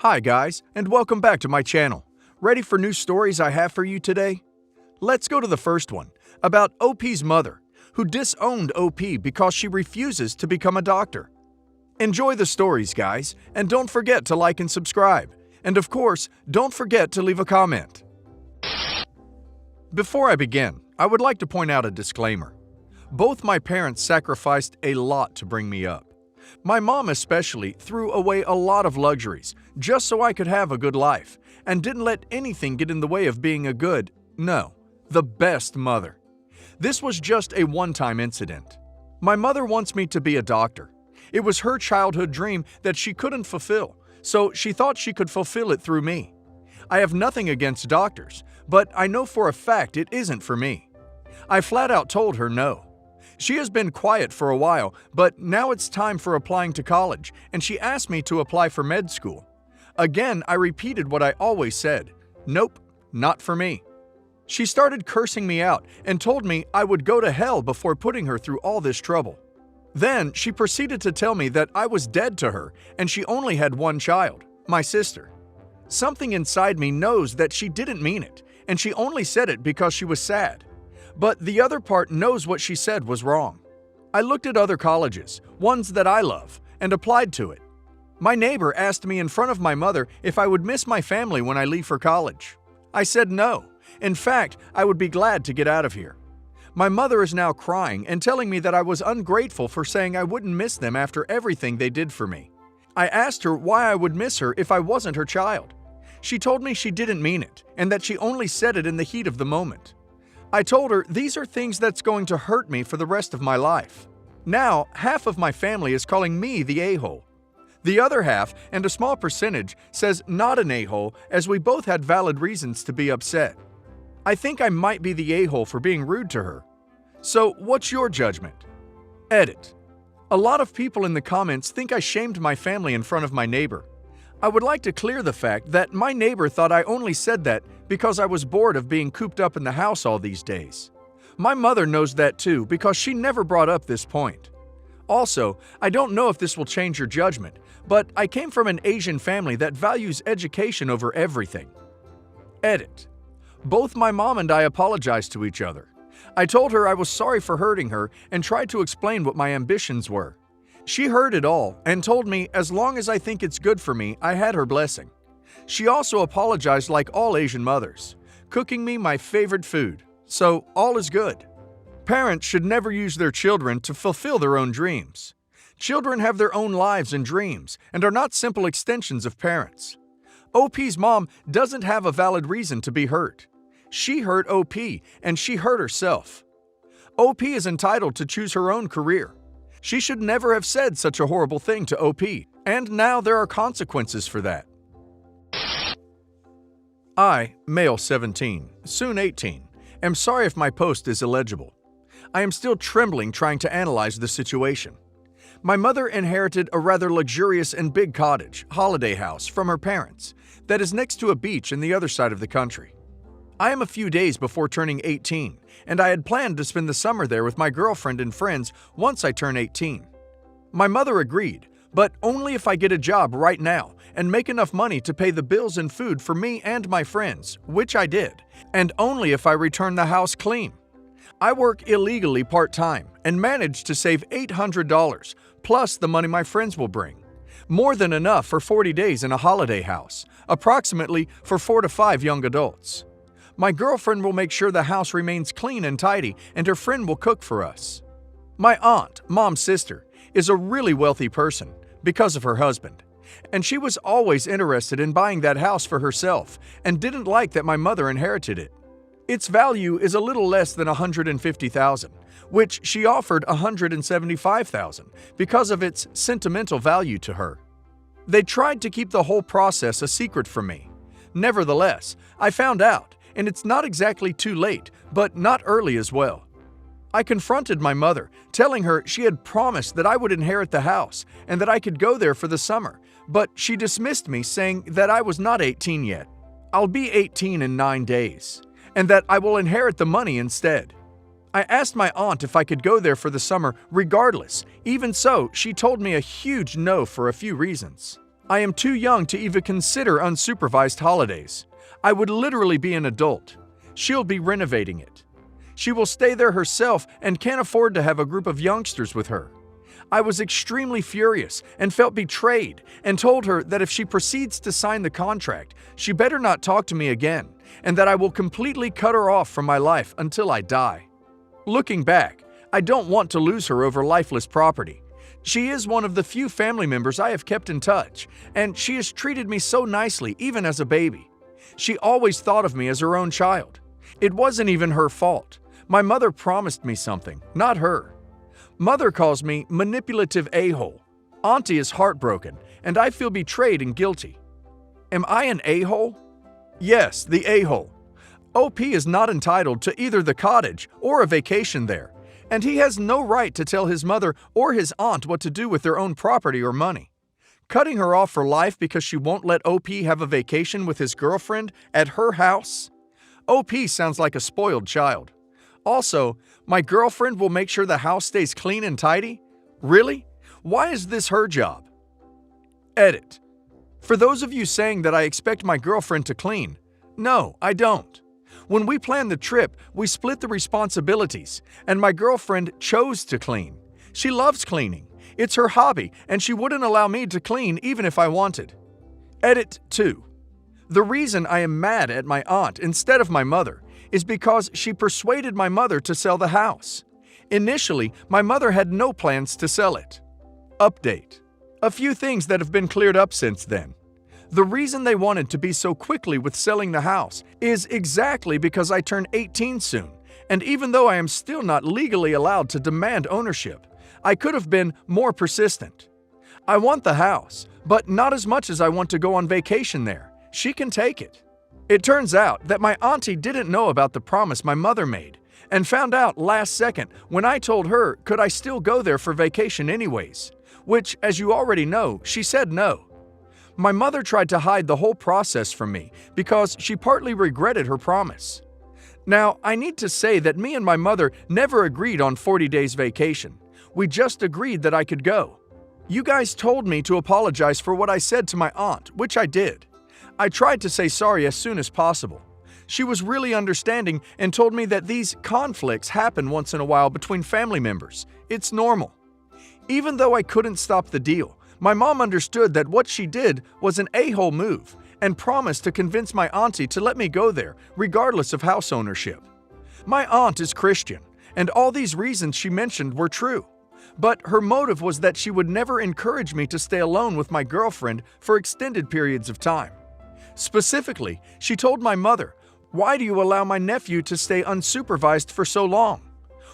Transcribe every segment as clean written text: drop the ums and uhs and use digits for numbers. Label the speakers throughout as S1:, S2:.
S1: Hi guys, and welcome back to my channel. Ready for new stories I have for you today? Let's go to the first one, about OP's mother, who disowned OP because she refuses to become a doctor. Enjoy the stories, guys, and don't forget to like and subscribe. And of course, don't forget to leave a comment. Before I begin, I would like to point out a disclaimer. Both my parents sacrificed a lot to bring me up. My mom especially threw away a lot of luxuries just so I could have a good life and didn't let anything get in the way of being a good, no, the best mother. This was just a one-time incident. My mother wants me to be a doctor. It was her childhood dream that she couldn't fulfill, so she thought she could fulfill it through me. I have nothing against doctors, but I know for a fact it isn't for me. I flat out told her no. She has been quiet for a while, but now it's time for applying to college, and she asked me to apply for med school. Again, I repeated what I always said. Nope, not for me. She started cursing me out and told me I would go to hell before putting her through all this trouble. Then she proceeded to tell me that I was dead to her and she only had one child, my sister. Something inside me knows that she didn't mean it, and she only said it because she was sad. But the other part knows what she said was wrong. I looked at other colleges, ones that I love, and applied to it. My neighbor asked me in front of my mother if I would miss my family when I leave for college. I said no. In fact, I would be glad to get out of here. My mother is now crying and telling me that I was ungrateful for saying I wouldn't miss them after everything they did for me. I asked her why I would miss her if I wasn't her child. She told me she didn't mean it and that she only said it in the heat of the moment. I told her these are things that's going to hurt me for the rest of my life. Now, half of my family is calling me the a-hole. The other half, and a small percentage, says not an a-hole as we both had valid reasons to be upset. I think I might be the a-hole for being rude to her. So, what's your judgment? Edit. A lot of people in the comments think I shamed my family in front of my neighbor. I would like to clear the fact that my neighbor thought I only said that because I was bored of being cooped up in the house all these days. My mother knows that too because she never brought up this point. Also, I don't know if this will change your judgment, but I came from an Asian family that values education over everything. Edit. Both my mom and I apologized to each other. I told her I was sorry for hurting her and tried to explain what my ambitions were. She heard it all and told me as long as I think it's good for me, I had her blessing. She also apologized like all Asian mothers, cooking me my favorite food, so all is good. Parents should never use their children to fulfill their own dreams. Children have their own lives and dreams and are not simple extensions of parents. OP's mom doesn't have a valid reason to be hurt. She hurt OP and she hurt herself. OP is entitled to choose her own career. She should never have said such a horrible thing to OP, and now there are consequences for that. I, male 17, soon 18, am sorry if my post is illegible. I am still trembling trying to analyze the situation. My mother inherited a rather luxurious and big cottage, holiday house, from her parents that is next to a beach in the other side of the country. I am a few days before turning 18, and I had planned to spend the summer there with my girlfriend and friends once I turn 18. My mother agreed, but only if I get a job right now and make enough money to pay the bills and food for me and my friends, which I did, and only if I return the house clean. I work illegally part-time and managed to save $800, plus the money my friends will bring. More than enough for 40 days in a holiday house, approximately for 4 to 5 young adults. My girlfriend will make sure the house remains clean and tidy, and her friend will cook for us. My aunt, mom's sister, is a really wealthy person because of her husband, and she was always interested in buying that house for herself and didn't like that my mother inherited it. Its value is a little less than $150,000, which she offered $175,000 because of its sentimental value to her. They tried to keep the whole process a secret from me. Nevertheless, I found out, and it's not exactly too late, but not early as well. I confronted my mother, telling her she had promised that I would inherit the house and that I could go there for the summer, but she dismissed me, saying that I was not 18 yet. I'll be 18 in 9 days, and that I will inherit the money instead. I asked my aunt if I could go there for the summer regardless. Even so, she told me a huge no for a few reasons. I am too young to even consider unsupervised holidays. I would literally be an adult. She'll be renovating it. She will stay there herself and can't afford to have a group of youngsters with her. I was extremely furious and felt betrayed and told her that if she proceeds to sign the contract, she better not talk to me again and that I will completely cut her off from my life until I die. Looking back, I don't want to lose her over lifeless property. She is one of the few family members I have kept in touch, and she has treated me so nicely even as a baby. She always thought of me as her own child. It wasn't even her fault. My mother promised me something, not her. Mother calls me manipulative a-hole. Auntie is heartbroken, and I feel betrayed and guilty. Am I an a-hole? Yes, the a-hole. OP is not entitled to either the cottage or a vacation there, and he has no right to tell his mother or his aunt what to do with their own property or money. Cutting her off for life because she won't let OP have a vacation with his girlfriend at her house? OP sounds like a spoiled child. Also, my girlfriend will make sure the house stays clean and tidy? Really? Why is this her job? Edit. For those of you saying that I expect my girlfriend to clean, no, I don't. When we planned the trip, we split the responsibilities, and my girlfriend chose to clean. She loves cleaning. It's her hobby, and she wouldn't allow me to clean even if I wanted. Edit 2. The reason I am mad at my aunt instead of my mother is because she persuaded my mother to sell the house. Initially, my mother had no plans to sell it. Update. A few things that have been cleared up since then. The reason they wanted to be so quickly with selling the house is exactly because I turn 18 soon, and even though I am still not legally allowed to demand ownership, I could have been more persistent. I want the house, but not as much as I want to go on vacation there. She can take it. It turns out that my auntie didn't know about the promise my mother made, and found out last second when I told her could I still go there for vacation anyways, which, as you already know, she said no. My mother tried to hide the whole process from me because she partly regretted her promise. Now, I need to say that me and my mother never agreed on 40 days vacation. We just agreed that I could go. You guys told me to apologize for what I said to my aunt, which I did. I tried to say sorry as soon as possible. She was really understanding and told me that these conflicts happen once in a while between family members. It's normal. Even though I couldn't stop the deal, my mom understood that what she did was an a-hole move and promised to convince my auntie to let me go there, regardless of house ownership. My aunt is Christian, and all these reasons she mentioned were true. But her motive was that she would never encourage me to stay alone with my girlfriend for extended periods of time. Specifically, she told my mother, "Why do you allow my nephew to stay unsupervised for so long?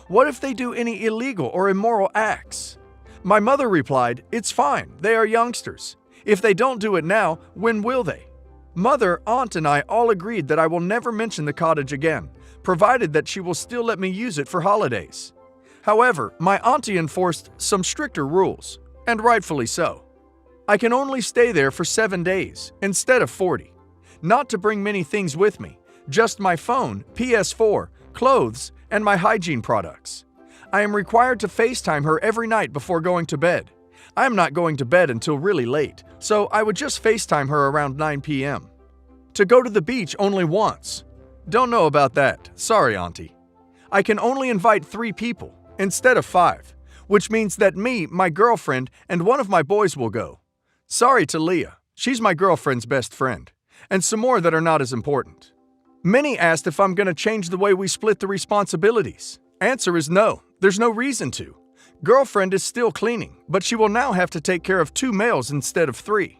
S1: What if they do any illegal or immoral acts?" My mother replied, "It's fine, they are youngsters. If they don't do it now, when will they?" Mother, aunt, and I all agreed that I will never mention the cottage again, provided that she will still let me use it for holidays. However, my auntie enforced some stricter rules, and rightfully so. I can only stay there for 7 days, instead of 40. Not to bring many things with me, just my phone, PS4, clothes, and my hygiene products. I am required to FaceTime her every night before going to bed. I am not going to bed until really late, so I would just FaceTime her around 9 p.m. To go to the beach only once. Don't know about that, sorry auntie. I can only invite 3 people, instead of 5, which means that me, my girlfriend, and one of my boys will go. Sorry to Leah, she's my girlfriend's best friend, and some more that are not as important. Many asked if I'm going to change the way we split the responsibilities. Answer is no, there's no reason to. Girlfriend is still cleaning, but she will now have to take care of 2 males instead of 3.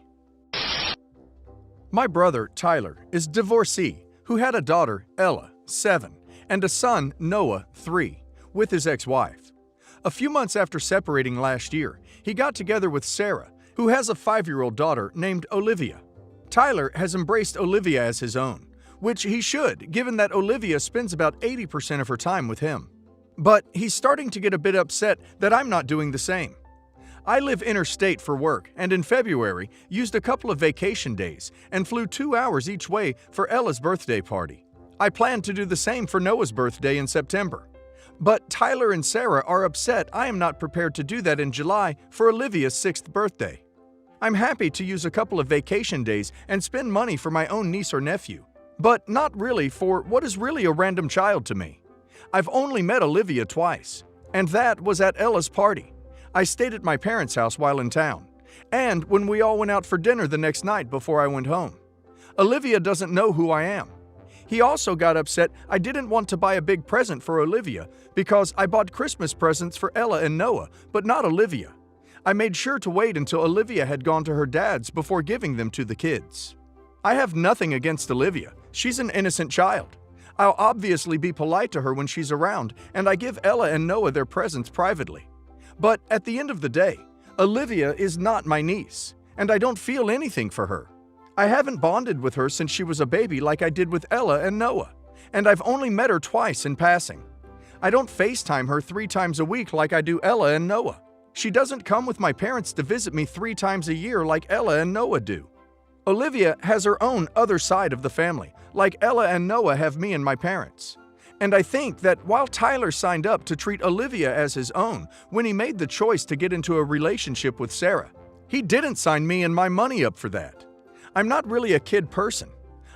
S1: My brother, Tyler, is divorcee who had a daughter, Ella, 7, and a son, Noah, 3, with his ex-wife. A few months after separating last year, he got together with Sarah, who has a 5-year-old daughter named Olivia. Tyler has embraced Olivia as his own, which he should, given that Olivia spends about 80% of her time with him. But he's starting to get a bit upset that I'm not doing the same. I live interstate for work, and in February, used a couple of vacation days and flew 2 hours each way for Ella's birthday party. I plan to do the same for Noah's birthday in September. But Tyler and Sarah are upset I am not prepared to do that in July for Olivia's 6th birthday. I'm happy to use a couple of vacation days and spend money for my own niece or nephew, but not really for what is really a random child to me. I've only met Olivia twice, and that was at Ella's party. I stayed at my parents' house while in town, and when we all went out for dinner the next night before I went home. Olivia doesn't know who I am. He also got upset I didn't want to buy a big present for Olivia because I bought Christmas presents for Ella and Noah, but not Olivia. I made sure to wait until Olivia had gone to her dad's before giving them to the kids. I have nothing against Olivia. She's an innocent child. I'll obviously be polite to her when she's around, and I give Ella and Noah their presents privately. But at the end of the day, Olivia is not my niece, and I don't feel anything for her. I haven't bonded with her since she was a baby like I did with Ella and Noah, and I've only met her twice in passing. I don't FaceTime her 3 times a week like I do Ella and Noah. She doesn't come with my parents to visit me 3 times a year like Ella and Noah do. Olivia has her own other side of the family, like Ella and Noah have me and my parents. And I think that while Tyler signed up to treat Olivia as his own when he made the choice to get into a relationship with Sarah, he didn't sign me and my money up for that. I'm not really a kid person.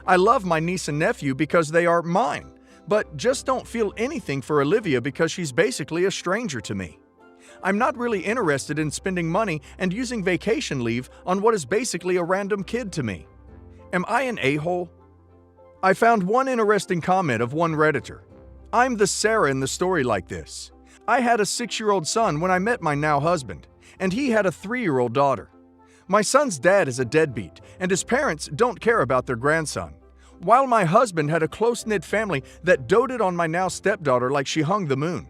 S1: I love my niece and nephew because they are mine, but just don't feel anything for Olivia because she's basically a stranger to me. I'm not really interested in spending money and using vacation leave on what is basically a random kid to me. Am I an a-hole? I found one interesting comment of one Redditor. I'm the Sarah in the story like this. I had a 6-year-old son when I met my now husband, and he had a 3-year-old daughter. My son's dad is a deadbeat, and his parents don't care about their grandson, while my husband had a close-knit family that doted on my now stepdaughter like she hung the moon.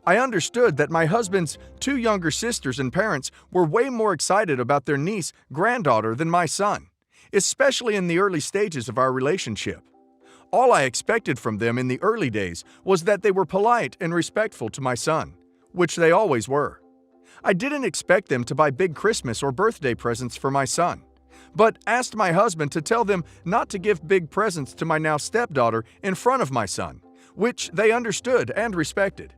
S1: I understood that my husband's 2 younger sisters and parents were way more excited about their niece, granddaughter than my son, especially in the early stages of our relationship. All I expected from them in the early days was that they were polite and respectful to my son, which they always were. I didn't expect them to buy big Christmas or birthday presents for my son, but asked my husband to tell them not to give big presents to my now stepdaughter in front of my son, which they understood and respected.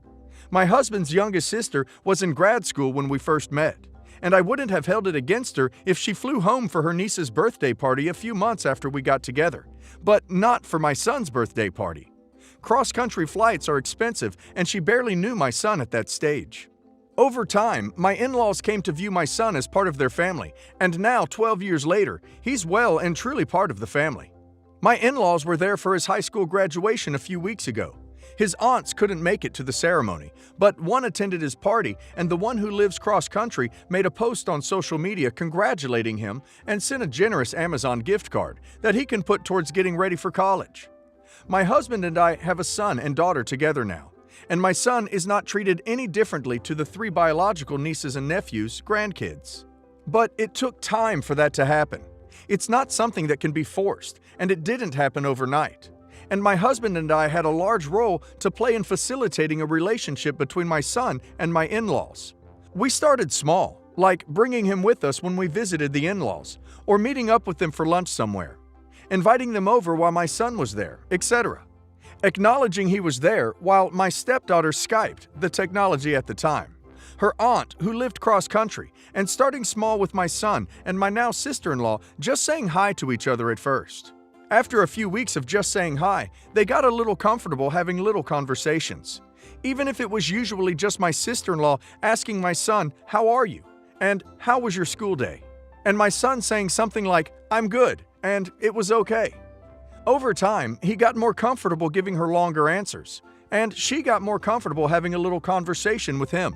S1: My husband's youngest sister was in grad school when we first met, and I wouldn't have held it against her if she flew home for her niece's birthday party a few months after we got together, but not for my son's birthday party. Cross-country flights are expensive, and she barely knew my son at that stage. Over time, my in-laws came to view my son as part of their family, and now, 12 years later, he's well and truly part of the family. My in-laws were there for his high school graduation a few weeks ago. His aunts couldn't make it to the ceremony, but one attended his party, and the one who lives cross-country made a post on social media congratulating him and sent a generous Amazon gift card that he can put towards getting ready for college. My husband and I have a son and daughter together now, and my son is not treated any differently to the 3 biological nieces and nephews, grandkids. But it took time for that to happen. It's not something that can be forced, and it didn't happen overnight. And my husband and I had a large role to play in facilitating a relationship between my son and my in-laws. We started small, like bringing him with us when we visited the in-laws, or meeting up with them for lunch somewhere, inviting them over while my son was there, etc. Acknowledging he was there while my stepdaughter Skyped, the technology at the time, her aunt who lived cross-country, and starting small with my son and my now sister-in-law just saying hi to each other at first. After a few weeks of just saying hi, they got a little comfortable having little conversations. Even if it was usually just my sister-in-law asking my son, "How are you?" and "How was your school day?" and my son saying something like, "I'm good," and "It was okay." Over time, he got more comfortable giving her longer answers, and she got more comfortable having a little conversation with him.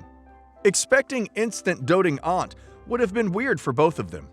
S1: Expecting instant doting aunt would have been weird for both of them.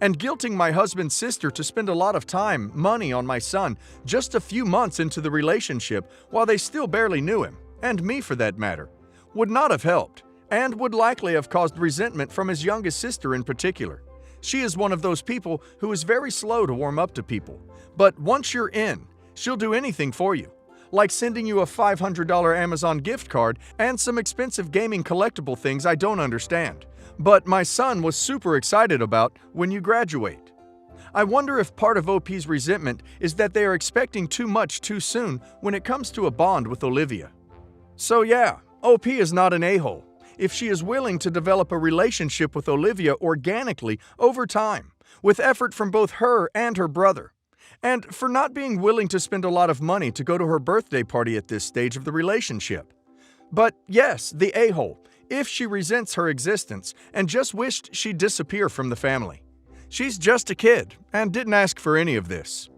S1: And guilting my husband's sister to spend a lot of time, money on my son just a few months into the relationship while they still barely knew him, and me for that matter, would not have helped, and would likely have caused resentment from his youngest sister in particular. She is one of those people who is very slow to warm up to people, but once you're in, she'll do anything for you, like sending you a $500 Amazon gift card and some expensive gaming collectible things I don't understand, but my son was super excited about when you graduate. I wonder if part of OP's resentment is that they are expecting too much too soon when it comes to a bond with Olivia. So yeah, OP is not an a-hole. if she is willing to develop a relationship with Olivia organically over time, with effort from both her and her brother, and for not being willing to spend a lot of money to go to her birthday party at this stage of the relationship. But yes, the a-hole, if she resents her existence and just wished she'd disappear from the family. She's just a kid and didn't ask for any of this.